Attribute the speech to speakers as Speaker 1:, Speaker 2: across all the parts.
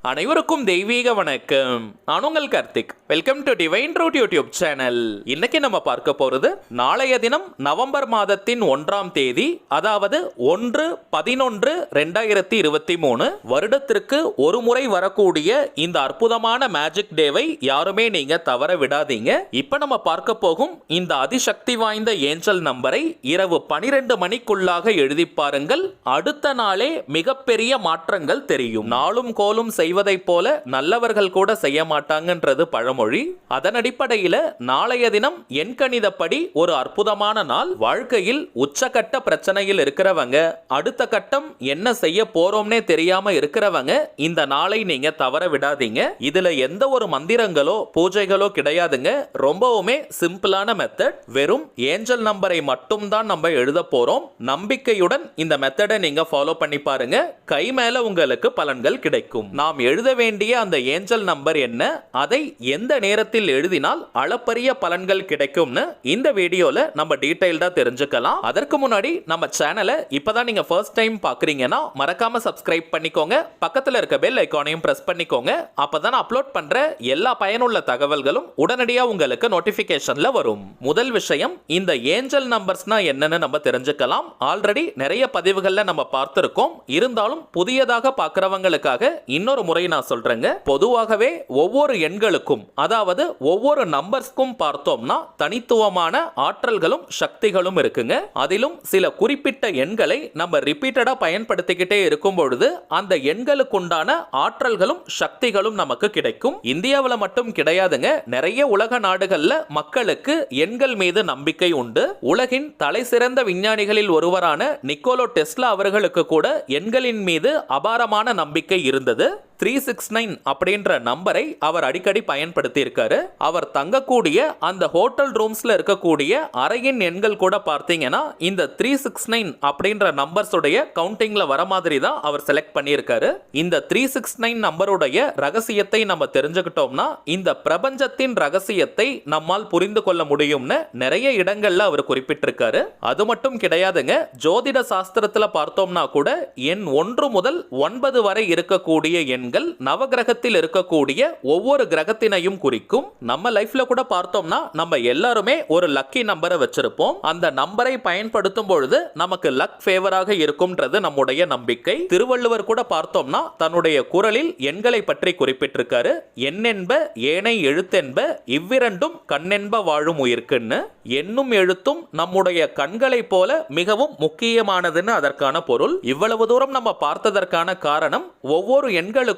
Speaker 1: அனைவருக்கும் தெய்வீக வணக்கம். நான் உங்கள் Karthik. Welcome to divine root YouTube channel. இன்னைக்கு நம்ம பார்க்க போறது நாளைய தினம் நவம்பர் மாதத்தின் 1ஆம் தேதி, அதாவது 1/11/2023 வருடத்திற்கு ஒரு முறை வரக்கூடிய இந்த அற்புதமான மேஜிக் டேவை யாருமே நீங்க தவற விடாதீங்க. இப்ப நம்ம பார்க்க போகும் இந்த அதிசக்தி வாய்ந்த ஏஞ்சல் நம்பரை இரவு 12 மணிக்குள்ளாக எழுதி பாருங்கள். அடுத்த நாளே மிகப்பெரிய மாற்றங்கள் தெரியும். நாளும் கோலும் செய்வதை போல நல்லவர்கள் கூட செய்ய மாட்டாங்கன்றது பழமொழி. அதன் அடிப்படையில் நாளைய தினம் எண்கணிதப்படி ஒரு அற்புதமான நாள். வாழ்க்கையில் உச்சகட்ட பிரச்சனையில் இருக்கிறவங்க, அடுத்த கட்டம் என்ன செய்ய போறோம்னே தெரியாம இருக்கிறவங்க இந்த நாளை நீங்க தவற விடாதீங்க. இதுல எந்த ஒரு மந்திரங்களோ பூஜைகளோ கிடையாதுங்க. ரொம்பவுமே சிம்பிளான மெத்தட். வெறும் ஏஞ்சல் நம்பரை மட்டும் தான் நம்ம எழுத போறோம். நம்பிக்கையுடன் இந்த மெத்தடை நீங்க ஃபாலோ பண்ணி பாருங்க. கை மேல உங்களுக்கு பலன்கள் கிடைக்கும். நாம் எழுத வேண்டிய அந்த ஏஞ்சல் நம்பர் என்ன, அதை எந்த நேரத்தில் எழுதினால் அளப்பரிய பலன்கள் கிடைக்கும்னு இந்த வீடியோல நம்ம டீடைல்டா தெரிஞ்சுக்கலாம். அதற்கு முன்னாடி நம்ம சேனலை இப்பதான் நீங்க ஃபர்ஸ்ட் டைம் பாக்குறீங்கன்னா மறக்காம சப்ஸ்கிரைப் பண்ணிக்கோங்க. பக்கத்துல இருக்க பெல் ஐகானையும் பிரஸ் பண்ணிக்கோங்க. அப்பதான் அப்லோட் பண்ற எல்லா பயனுள்ள தகவல்களும் உடனடியா உங்களுக்கு நோட்டிபிகேஷன்ல வரும். முதல் விஷயம், இந்த ஏஞ்சல் நம்பர்ஸ்னா என்னன்னு நம்ம தெரிஞ்சுக்கலாம். ஆல்ரெடி நிறைய பதிவுகள்ல நம்ம பார்த்திருக்கோம். இருந்தாலும் புதியதாக பார்க்கிறவங்களுக்காக இன்னொரு முறை நான் சொல்றேங்க. பொதுவாகவே ஒவ்வொரு எண்களுக்கும், அதாவது ஒவ்வொரு நம்பர்ஸ்க்கும் பார்த்தோம்னா தனித்துவமான ஆற்றல்களும் சக்திகளும் இருக்குங்க. அதிலும் சில குறிப்பிட்ட எண்களை நம்ம ரிப்பீட்டடா பயன்படுத்திக்கிட்டே இருக்கும் பொழுது அந்த எண்களுக்கு உண்டான ஆற்றல்களும் சக்திகளும் நமக்கு கிடைக்கும். இந்தியாவில் மட்டும் கிடையாதுங்க. நிறைய உலக நாடுகள்ல மக்களுக்கு எண்கள் மீது நம்பிக்கை உண்டு. உலகின் தலை சிறந்த விஞ்ஞானிகளில் ஒருவரான நிக்கோலா டெஸ்லா அவர்களுக்கு கூட எண்களின் மீது அபாரமான நம்பிக்கை இருந்தது. 369 அப்படின்ற நம்பரை அவர் அடிக்கடி பயன்படுத்தி இருக்காரு. அவர் தங்கக்கூடிய அந்த ஹோட்டல் ரூம்ஸ்ல இருக்கக்கூடிய அறையின் எண்கள் கூட பார்த்தீங்கன்னா இந்த 369 அப்படின்ற நம்பர்ஸ் உடைய கவுண்டிங்ல வர மாதிரி தான் அவர் செலக்ட் பண்ணியிருக்காரு. இந்த 369 நம்பருடைய ரகசியத்தை நம்ம தெரிஞ்சுக்கிட்டோம்னா இந்த பிரபஞ்சத்தின் ரகசியத்தை நம்மால் புரிந்து கொள்ள முடியும்னு நிறைய இடங்கள்ல அவர் குறிப்பிட்டிருக்காரு. அது மட்டும் கிடையாதுங்க. ஜோதிட சாஸ்திரத்துல பார்த்தோம்னா கூட எண் 1 முதல் 9 வரை இருக்கக்கூடிய எண் நவகிரகத்தில் இருக்கக்கூடிய ஒவ்வொரு கிரகத்தினையும் குறிக்கும். நம்ம லைஃப்ல கூட பார்த்தோம்னா நம்ம எல்லாருமே ஒரு லக்கி நம்பரை வச்சிருப்போம். அந்த நம்பரை பயன்படுத்தும் பொழுது நமக்கு லக் ஃபேவராக இருக்கும்ன்றது நம்முடைய நம்பிக்கை. திருவள்ளுவர் கூட பார்த்தோம்னா தன்னுடைய குறளில் எண்களை பற்றி குறிப்பிட்டிருக்காரு. எண்ணென்ப ஏனை எழுத்தென்ப இவ்விரண்டும் கண்ணென்ப வாழும் உயிர்க்குன்னு. எண்ணும் எழுத்தும் நம்முடைய கண்களை போல மிகவும் முக்கியமானதுன்னு அதற்கான பொருள். இவ்வளவு தூரம் நம்ம பார்த்ததற்கான காரணம் ஒவ்வொரு எண்களுக்கும்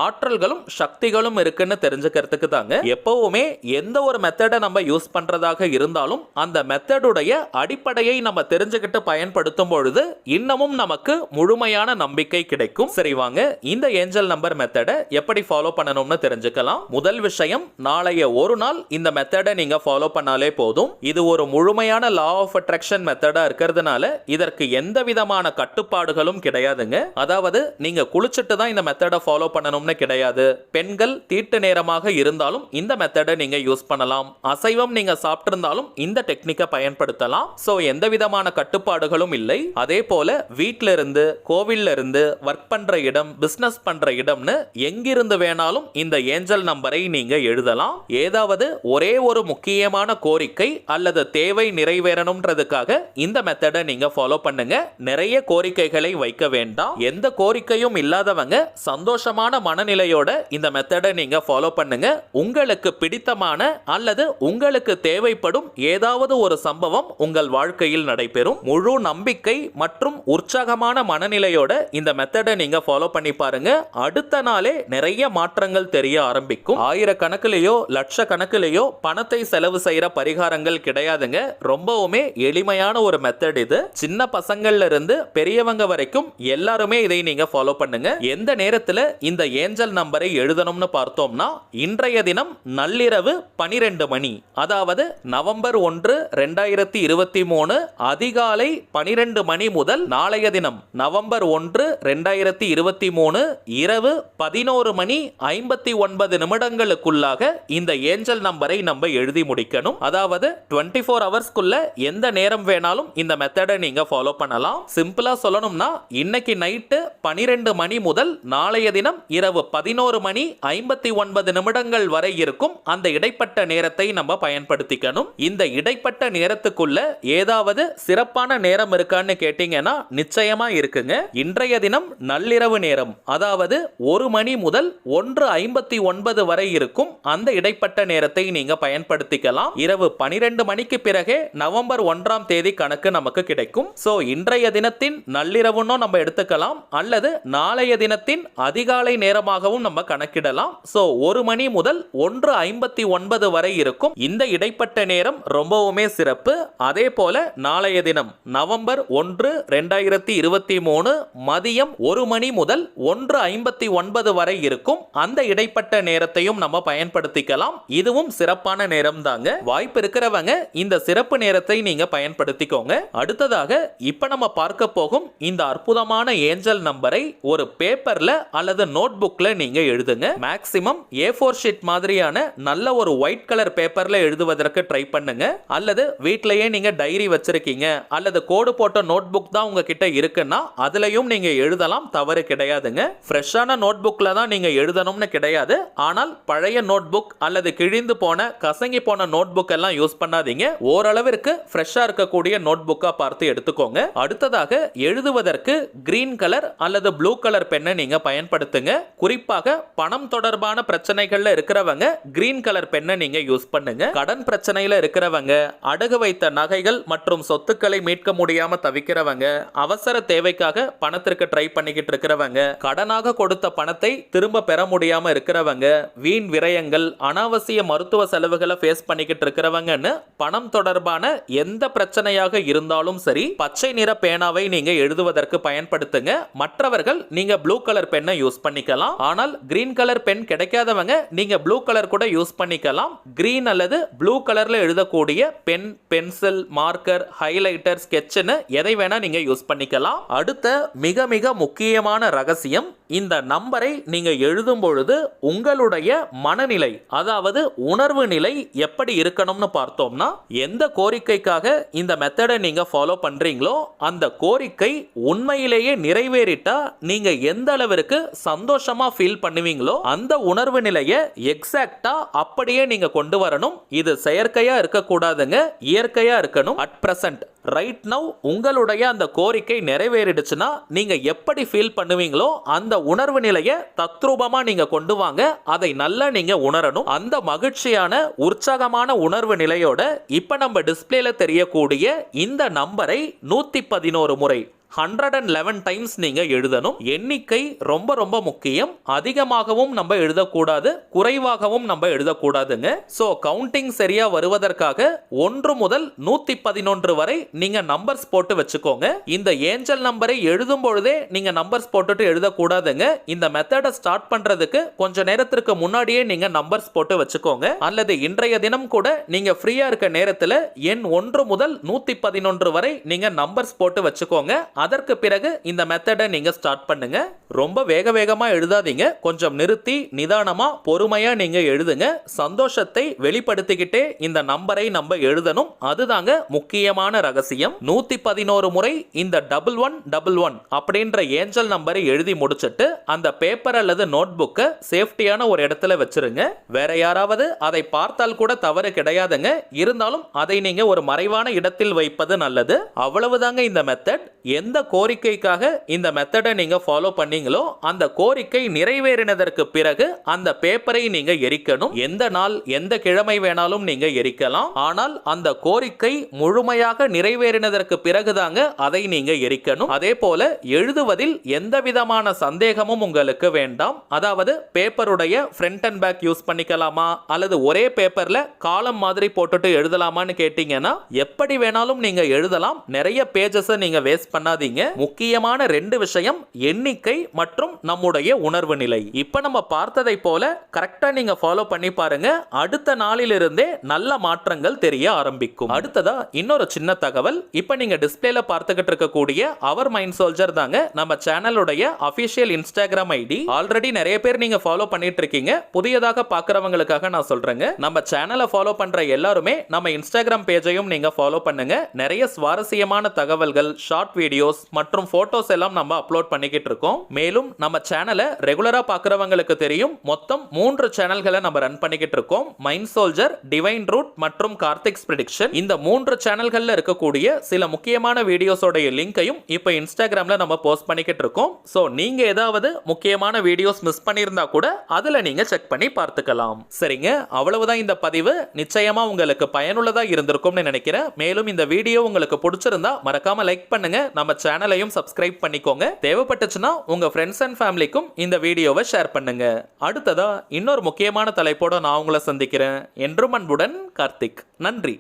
Speaker 1: ஆற்றல்களும் சக்திகளும் இருக்குன்னு தெரிஞ்சுக்கிறதுக்கு தாங்க. எப்பவுமே எந்த ஒரு மெத்தடை நம்ம யூஸ் பண்றதாக இருந்தாலும் அந்த மெத்தடுடைய அடிப்படையை நம்ம தெரிஞ்சுக்கிட்டு பயன்படுத்தும் பொழுது இன்னமும் நமக்கு முழுமையான நம்பிக்கை கிடைக்கும். சரி வாங்க இந்த ஏஞ்சல் நம்பர் மெத்தடை எப்படி ஃபாலோ பண்ணணும்னு தெரிஞ்சுக்கலாம். முதல் விஷயம், நாளைய ஒரு நாள் இந்த மெத்தடை நீங்க ஃபாலோ பண்ணாலே போதும். இது ஒரு முழுமையான லா ஆஃப் அட்ராக்ஷன் மெத்தடா இருக்கிறதுனால இதற்கு எந்த விதமான கட்டுப்பாடுகளும் கிடையாதுங்க. அதாவது நீங்க குளிச்சிட்டு தான் இந்த மெத்தடை ஃபாலோ பண்ணணும்னு கிடையாது. பெண்கள் தீட்டு நேரமாக இருந்தாலும் இந்த மெத்தடை நீங்க யூஸ் பண்ணலாம். அசைவம் நீங்க சாப்பிட்டிருந்தாலும் இந்த டெக்னிக்கை பயன்படுத்தலாம். சோ எந்த விதமான கட்டுப்பாடுகளும் இல்லை. அதே போல வீட்ல இருந்து, கோவில்ல இருந்து, ஒர்க் பண்ற இடம், பிசினஸ் பண்ற இடம்னு எங்கிருந்து வேணாலும் இந்த ஏஞ்சல் நம்பரை நீங்க எழுதலாம். ஏதாவது ஒரே ஒரு முக்கியமான கோரிக்கை அல்லது தேவை நிறைவேறணும்ன்றதுக்காக இந்த மெத்தடை நீங்க ஃபாலோ பண்ணுங்க. நிறைய கோரிக்கைகளை வைக்க வேண்டாம். எந்த கோரிக்கையும் இல்லாதவங்க சந்தோஷமான மனநிலையோட இந்த மெத்தடை நீங்க ஃபாலோ பண்ணுங்க. உங்களுக்கு பிடித்தமான அல்லது உங்களுக்கு தேவைப்படும் ஏதாவது ஒரு சம்பவம் உங்கள் வாழ்க்கையில் நடைபெறும். முழு நம்பிக்கை மற்றும் உற்சாகமான மனநிலையோட இந்த மெத்தடை நீங்க ஃபாலோ பண்ணி பாருங்க. அடுத்த நாளே நிறைய மாற்றங்கள் தெரிய ஆரம்பிக்கும். ஆயிரக்கணக்கிலேயோ லட்சக்கணக்கிலேயோ பணத்தை செலவு செய்யற பரிகாரங்கள் கிடையாதுங்க. ரொம்பவுமே எளிமையான ஒரு மெத்தட் இது. சின்ன பசங்கள்ல இருந்து பெரியவங்க வரைக்கும் எல்லாருமே இதை நீங்க ஃபாலோ பண்ணுங்க. எந்த நேரத்துல இந்த ஏஞ்சல் நம்பரை எழுதணும்னு பார்த்தோம்னா இன்றைய தினம் நள்ளிரவு 12 மணி, அதாவது நவம்பர் 1, 2023 அதிகாலை 12 மணி முதல் நாளைய தினம் நவம்பர் 1, 2023 இரவு 11 மணி 59 நிமிடங்களுக்குள்ளாக இந்த ஏஞ்சல் நம்பரை நம்ம எழுதி முடிக்கணும். அதாவது 24 ஹவர்ஸ்க்குள்ள எந்த நேரம் வேணாலும் இந்த மெத்தடை நீங்க ஃபாலோ பண்ணலாம். சிம்பிளா சொல்லணும்னா இன்னைக்கு நைட்டு 12 மணி முதல் நாளைய தினம் தினம் இரவு 11:59 வரை இருக்கும் அந்த இடைப்பட்ட நேரத்தை நம்ம பயன்படுத்திக்கணும். இந்த இடைப்பட்ட நேரத்துக்குள்ள ஏதாவது சிறப்பான நேரம் இருக்கான்னு கேட்டீங்கன்னா நிச்சயமா இருக்குங்க. இன்றைய தினம் நள்ளிரவு நேரம், அதாவது 1 மணி முதல் 1:59 வரை இருக்கும் அந்த இடைப்பட்ட நேரத்தை நீங்க பயன்படுத்திக்கலாம். இரவு 12 மணிக்கு பிறகே நவம்பர் 1ஆம் தேதி கணக்கு நமக்கு கிடைக்கும். சோ இன்றைய தினத்தின் நள்ளிரவுன்னு நம்ம எடுத்துக்கலாம், அல்லது நாளைய தினத்தின் அதிகாலை நேரமாகவும் நம்ம கணக்கிடலாம். சோ 1 மணி முதல் 1:59 வரை இருக்கும் இந்த இடைப்பட்ட நேரம் ரொம்பவுமே சிறப்பு. அதே போல நாளைய தினம் நவம்பர் 1, 2023 மதியம் 1 மணி முதல் 1:59 வரை இருக்கும் அந்த இடைப்பட்ட நேரத்தையும் நம்ம பயன்படுத்திக்கலாம். இதுவும் சிறப்பான நேரம் தாங்க. வாய்ப்பு இருக்கிறவங்க இந்த சிறப்பு நேரத்தை நீங்க பயன்படுத்திக்கோங்க. அடுத்ததாக இப்ப நம்ம பார்க்க போகும் இந்த அற்புதமான ஏஞ்சல் நம்பரை ஒரு பேப்பர்ல அல்லது நோட் புக்ல நீங்க எழுதுங்க. மேக்ஸிமம் A4 ஷீட் மாதிரியான நல்ல ஒரு ஒயிட் கலர் பேப்பர்ல எழுதுவதற்கு ட்ரை பண்ணுங்க. அல்லது வீட்லயே நீங்க டைரி வச்சிருக்கீங்க அல்லது கோடு போட்ட நோட் புக் தான் உங்ககிட்ட இருக்குன்னா அதுலயும் நீங்க எழுதலாம், தவறு கிடையாதுங்க. ஃப்ரெஷ்ஷான நோட் புக்ல தான் நீங்க எழுதணும்னு கிடையாது. ஆனால் பழைய நோட் புக் அல்லது கிழிந்து போன கசங்கி போன நோட் புக் எல்லாம் யூஸ் பண்ணாதீங்க. ஓரளவிற்கு ஃப்ரெஷ்ஷா இருக்கக்கூடிய நோட் புக்கா பார்த்து எடுத்துக்கோங்க. அடுத்ததாக எழுதுவதற்கு கிரீன் கலர் அல்லது ப்ளூ கலர் பெண்ணை நீங்க பயன்படுத்துங்க. குறிப்பாக பணம் தொடர்பான பிரச்சனைகள்ல இருக்கிறவங்க கிரீன் கலர் பெண்ணை நீங்க யூஸ் பண்ணுங்க. கடன் பிரச்சனையில இருக்கிறவங்க, அடகு வைத்த நகைகள் மற்றும் சொத்துக்களை மீட்க முடியாம தவிக்கிறவங்க, அவசர தேவைக்காக பணத்திற்கு ட்ரை பண்ணிக்கிட்டு இருக்கிறவங்க, கடனாக கொடுத்த பணத்தை திரும்ப பெற முடியாம இருக்கிறவங்க, வீண் விரயங்கள், அனாவசிய மருத்துவ செலவுகளை ஃபேஸ் பண்ணிக்கிட்டு இருக்கிறவங்கன்னு பணம் தொடர்பான எந்த பிரச்சனையாக இருந்தாலும் சரி பச்சை நிற பேனாவை நீங்க எழுதுவதற்கு பயன்படுத்துங்க. மற்றவர்கள் நீங்க ப்ளூ கலர் பெண்ணை யூஸ் பண்ணிக்கலாம். ஆனால் கிரீன் கலர் பென் கிடைக்காதவங்க நீங்க ப்ளூ கலர் கூட யூஸ் பண்ணிக்கலாம். கிரீன் அல்லது ப்ளூ கலர்ல எழுதக்கூடிய பென், பென்சில், மார்க்கர், ஹைலைட்டர், ஸ்கெட்ச்னு எதை வேணா நீங்க யூஸ் பண்ணிக்கலாம். அடுத்த மிக மிக முக்கியமான ரகசியம், இந்த நம்பரை நீங்க எழுதும் பொழுது உங்களுடைய மனநிலை, அதாவது உணர்வு நிலை எப்படி இருக்கணும்னு பார்த்தோம்னா, எந்த கோரிக்கைக்காக இந்த மெத்தடை நீங்க ஃபாலோ பண்றீங்களோ அந்த கோரிக்கை உண்மையிலேயே நிறைவேறிட்டா நீங்க எந்த அளவிற்கு சந்தோஷமா ஃபீல் பண்ணுவீங்களோ அந்த உணர்வு நிலையை எக்ஸாக்ட்டா அப்படியே நீங்க கொண்டு வரணும். இது செயற்கையா இருக்கக்கூடாதுங்க, இயற்கையா இருக்கணும். அட் பிரசன்ட் ரைட் நவ் உங்களுடைய அந்த கோரிக்கை நிறைவேறிடுச்சுன்னா நீங்க எப்படி ஃபீல் பண்ணுவீங்களோ அந்த உணர்வு நிலையை தத்ரூபமா நீங்க கொண்டு வாங்க. அதை நல்லா நீங்க உணரணும். அந்த மகிழ்ச்சியான உற்சாகமான உணர்வு நிலையோட இப்ப நம்ம டிஸ்பிளேல தெரியக்கூடிய இந்த நம்பரை 111 முறை 111 டைம்ஸ் நீங்க எழுதணும். எண்ணிக்கை ரொம்ப ரொம்ப முக்கியம். அதிகமாகவும் நம்ம எழுதக்கூடாது, குறைவாகவும் நம்ம எழுதக்கூடாதுங்க. சோ கவுண்டிங் சரியா வருவதற்காக 1 முதல் 111 வரை நீங்க நம்பர்ஸ் போட்டு வச்சுக்கோங்க. இந்த ஏஞ்சல் நம்பரை எழுதும் பொழுதே நீங்க நம்பர்ஸ் போட்டுட்டு எழுதக்கூடாதுங்க. இந்த மெத்தடை ஸ்டார்ட் பண்றதுக்கு கொஞ்ச நேரத்திற்கு முன்னாடியே நீங்க நம்பர்ஸ் போட்டு வச்சுக்கோங்க. அல்லது இன்றைய தினம் கூட நீங்க ஃப்ரீயா இருக்க நேரத்தில் எண் 1 முதல் 111 வரை நீங்க நம்பர்ஸ் போட்டு வச்சுக்கோங்க. அதற்கு பிறகு இந்த மெத்தடை நீங்க ஸ்டார்ட் பண்ணுங்க. ரொம்ப வேக வேகமா எழுதாதீங்க, கொஞ்சம் நிறுத்தி நிதானமா பொறுமையா நீங்க எழுதுங்க. சந்தோஷத்தை வெளிப்படுத்திக்கிட்டே இந்த நம்பரை நம்ம எழுதணும். அதுதாங்க முக்கியமான ரகசியம். 111 முறை இந்த 1111 அப்படின்ற ஏஞ்சல் நம்பரை எழுதி முடிச்சிட்டு அந்த பேப்பர் அல்லது நோட் புக்கை சேஃப்டியான ஒரு இடத்துல வச்சிருங்க. வேற யாராவது அதை பார்த்தால் கூட தவறு கிடையாதுங்க. இருந்தாலும் அதை நீங்க ஒரு மறைவான இடத்தில் வைப்பது நல்லது. அவ்வளவுதாங்க இந்த மெத்தட். எந்த கோரிக்கைக்காக இந்த மெத்தடை நீங்க ஃபாலோ பண்ணீங்களோ அந்த கோரிக்கை நிறைவேறினதற்கு பிறகு அந்த பேப்பரை நீங்க எரிக்கணும். எந்த நாள் எந்த கிழமை வேணாலும் நீங்க எரிக்கலாம். ஆனால் அந்த கோரிக்கை முழுமையாக நிறைவேறினதற்கு பிறகுதாங்க அதை நீங்க எரிக்கணும். அதே போல எழுதுவதில் எந்த விதமான சந்தேகமும் உங்களுக்கு வேண்டாம். அதாவது பேப்பருடைய ஃப்ரண்ட் அண்ட் பேக் யூஸ் பண்ணிக்கலாமா அல்லது ஒரே பேப்பர்ல காலம் மாதிரி போட்டுட்டு எழுதலாமான்னு கேட்டீங்கன்னா எப்படி வேணாலும் நீங்க எழுதலாம். நிறைய பேஜஸ் நீங்க வேஸ்ட் பண்ணாதீங்க. முக்கியமான 2 விஷயம், எண்ணிக்கை மற்றும் நம்முடைய உணர்வு நிலை. இப்ப நம்ம பார்த்ததை போல கரெக்டா நீங்க ஃபாலோ பண்ணி பாருங்க. அடுத்த நாளிலிருந்தே நல்ல மாற்றங்கள் தெரிய ஆரம்பிக்கும். அடுத்ததா இன்னொரு சின்ன தகவல். இப்ப நீங்க டிஸ்பிளேல பார்த்துக்கிட்டு இருக்கக்கூடிய அவர் மைண்ட் சோல்ஜர் தாங்க நம்ம சேனலுடைய அபிஷியல் இன்ஸ்டாகிராம் ஐடி. ஆல்ரெடி நிறைய பேர் நீங்க ஃபாலோ பண்ணிட்டு இருக்கீங்க. புதியதாக பார்க்கறவங்களுக்காக நான் சொல்றேங்க, நம்ம சேனலை ஃபாலோ பண்ற எல்லாருமே நம்ம இன்ஸ்டாகிராம் பேஜையும் நீங்க ஃபாலோ பண்ணுங்க. நிறைய சுவாரஸ்யமான தகவல்கள், ஷார்ட் வீடியோஸ், வீடியோஸ் மற்றும் போட்டோஸ் எல்லாம் நம்ம அப்லோட் பண்ணிக்கிட்டு இருக்கோம். மேலும் நம்ம சேனலை ரெகுலரா பார்க்குறவங்களுக்கு தெரியும், மொத்தம் 3 சேனல்களை நம்ம ரன் பண்ணிக்கிட்டு இருக்கோம். மைண்ட் சோல்ஜர், டிவைன் ரூட் மற்றும் கார்த்திக்ஸ் ப்ரெடிக்ஷன். இந்த 3 சேனல்கள்ல இருக்கக்கூடிய சில முக்கியமான வீடியோஸோட லிங்கையும் இப்போ இன்ஸ்டாகிராம்ல நம்ம போஸ்ட் பண்ணிக்கிட்டு இருக்கோம். ஸோ நீங்க ஏதாவது முக்கியமான வீடியோஸ் மிஸ் பண்ணியிருந்தா கூட அதுல நீங்க செக் பண்ணி பார்த்துக்கலாம். சரிங்க, அவ்வளவுதான் இந்த பதிவு. நிச்சயமா உங்களுக்கு பயனுள்ளதா இருந்திருக்கும்னு நினைக்கிறேன். மேலும் இந்த வீடியோ உங்களுக்கு பிடிச்சிருந்தா மறக்காம லைக் பண்ணுங்க, நம்ம சேனலையும் சப்ஸ்கிரைப் பண்ணிக்கோங்க. தேவைப்பட்டுச்சுன்னா உங்க ஃப்ரெண்ட்ஸ் அண்ட் ஃபேமிலிக்கும் இந்த வீடியோவை ஷேர் பண்ணுங்க. அடுத்ததா இன்னொரு முக்கியமான தலைப்போட நான் உங்களை சந்திக்கிறேன். என்றும் அன்புடன் கார்த்திக். நன்றி.